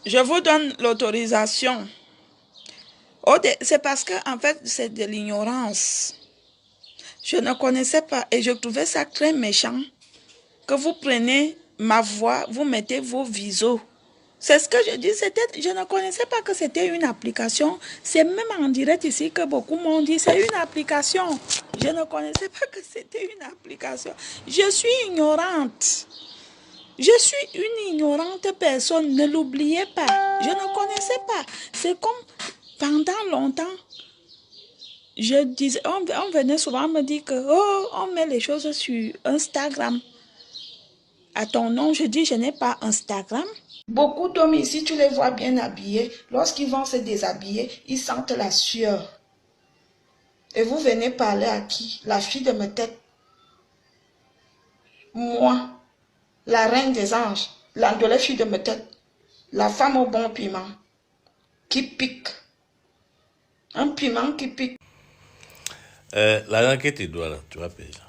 Je vous donne l'autorisation. C'est parce que, en fait, c'est de l'ignorance. Je ne connaissais pas et je trouvais ça très méchant que vous prenez ma voix, vous mettez vos visos. C'est ce que je dis. Je ne connaissais pas que c'était une application. C'est même en direct ici que beaucoup m'ont dit c'est une application. Je ne connaissais pas que c'était une application. Je suis ignorante. Je suis une ignorante personne. Ne l'oubliez pas. Je ne connaissais pas. C'est comme pendant longtemps, je disais, on venait souvent me dire que on met les choses sur Instagram. À ton nom, je dis, je n'ai pas Instagram. Beaucoup d'hommes ici, tu les vois bien habillés. Lorsqu'ils vont se déshabiller, ils sentent la sueur. Et vous venez parler à qui? La fille de ma tête. Moi, la reine des anges, la fille de ma tête. La femme au bon piment. Qui pique. Un piment qui pique. L'argent que tu dois là, tu vas payer ça.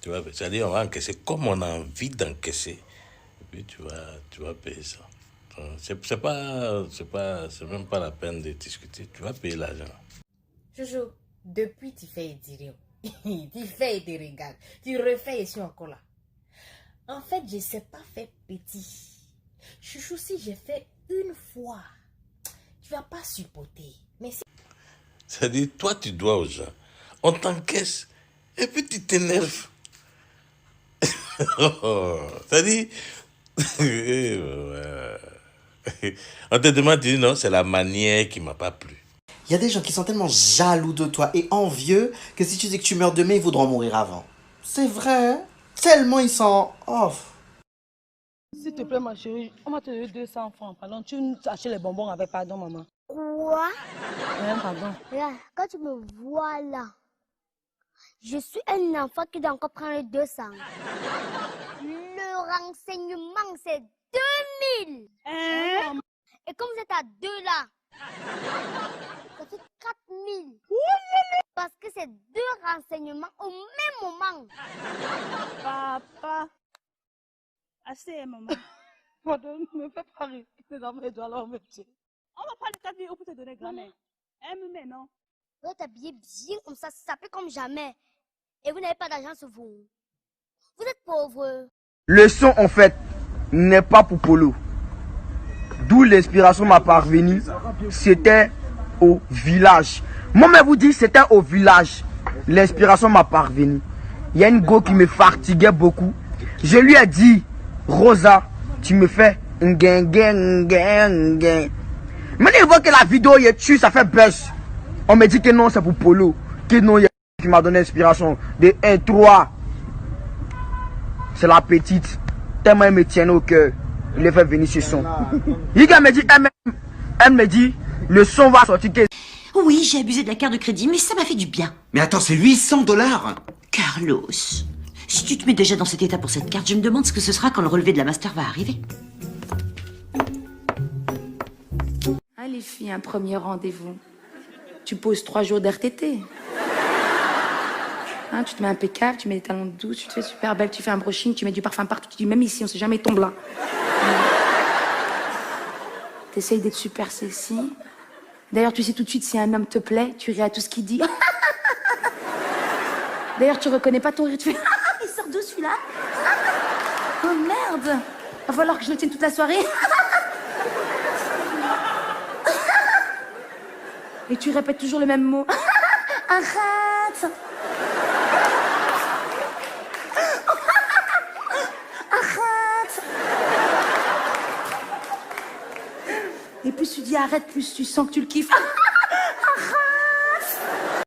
Tu vas payer. C'est-à-dire, on va encaisser comme on a envie d'encaisser. Et puis tu vas payer ça. C'est même pas la peine de discuter. Tu vas payer l'argent. Chouchou, depuis tu fais Edireo. Tu fais des regards. Tu refais ici encore là. En fait, je ne sais pas faire petit. Chouchou, si j'ai fait une fois, tu vas pas supporter. Mais c'est-à-dire, toi, tu dois aux gens. On t'encaisse. Et puis tu t'énerves. C'est-à-dire, on te demande, tu dis non, c'est la manière qui m'a pas plu. Il y a des gens qui sont tellement jaloux de toi et envieux que si tu dis que tu meurs demain, ils voudront mourir avant. C'est vrai, hein? Tellement ils sont off. S'il te plaît, ma chérie, on va te donner 200 francs. Pardon, tu nous achètes les bonbons avec pardon, maman. Quoi? Pardon. Là, quand tu me vois là, je suis un enfant qui doit encore prendre 200. Le renseignement, c'est 2000. Et comme vous êtes à 2 là, ça fait 4000. Parce que c'est 2 renseignements au même moment. Papa. Assez, maman. Pardon, ne me fais pas rire. Les enfants, ils doivent leur métier. On va prendre 4 000 pour te donner grand-mère. Mais non. Vous êtes habillé bien comme ça fait comme jamais. Et vous n'avez pas d'argent sur vous. Vous êtes pauvre. Le son, en fait, n'est pas pour Polo. D'où l'inspiration m'a parvenue. C'était au village. Moi, je vous dis, c'était au village. L'inspiration m'a parvenue. Il y a une go qui me fatiguait beaucoup. Je lui ai dit, Rosa, tu me fais un gain. Maintenant, il voit que la vidéo est tue, ça fait buzz. On me dit que non, c'est pour Polo. Que non, il y a qui m'a donné l'inspiration. De 1, 3. C'est la petite. Tellement elle me tient au cœur. Il les fait venir ce son. Il me dit, elle me dit, le son va sortir. Oui, j'ai abusé de la carte de crédit, mais ça m'a fait du bien. Mais attends, c'est 800 $. Carlos, si tu te mets déjà dans cet état pour cette carte, je me demande ce que ce sera quand le relevé de la master va arriver. Ah, les filles, un premier rendez-vous. Tu poses 3 jours d'RTT. Hein, tu te mets impeccable, tu mets des talons de douce, tu te fais super belle, tu fais un brushing, tu mets du parfum partout, tu dis même ici, on sait jamais tombe là. T'essayes d'être super sexy. D'ailleurs, tu sais tout de suite si un homme te plaît, tu ris à tout ce qu'il dit. D'ailleurs, tu reconnais pas ton rire, tu fais il sort d'où celui-là? Oh merde! Va falloir que je le tienne toute la soirée. Et tu répètes toujours le même mot. Arrête! Arrête! Et plus tu dis arrête, plus tu sens que tu le kiffes.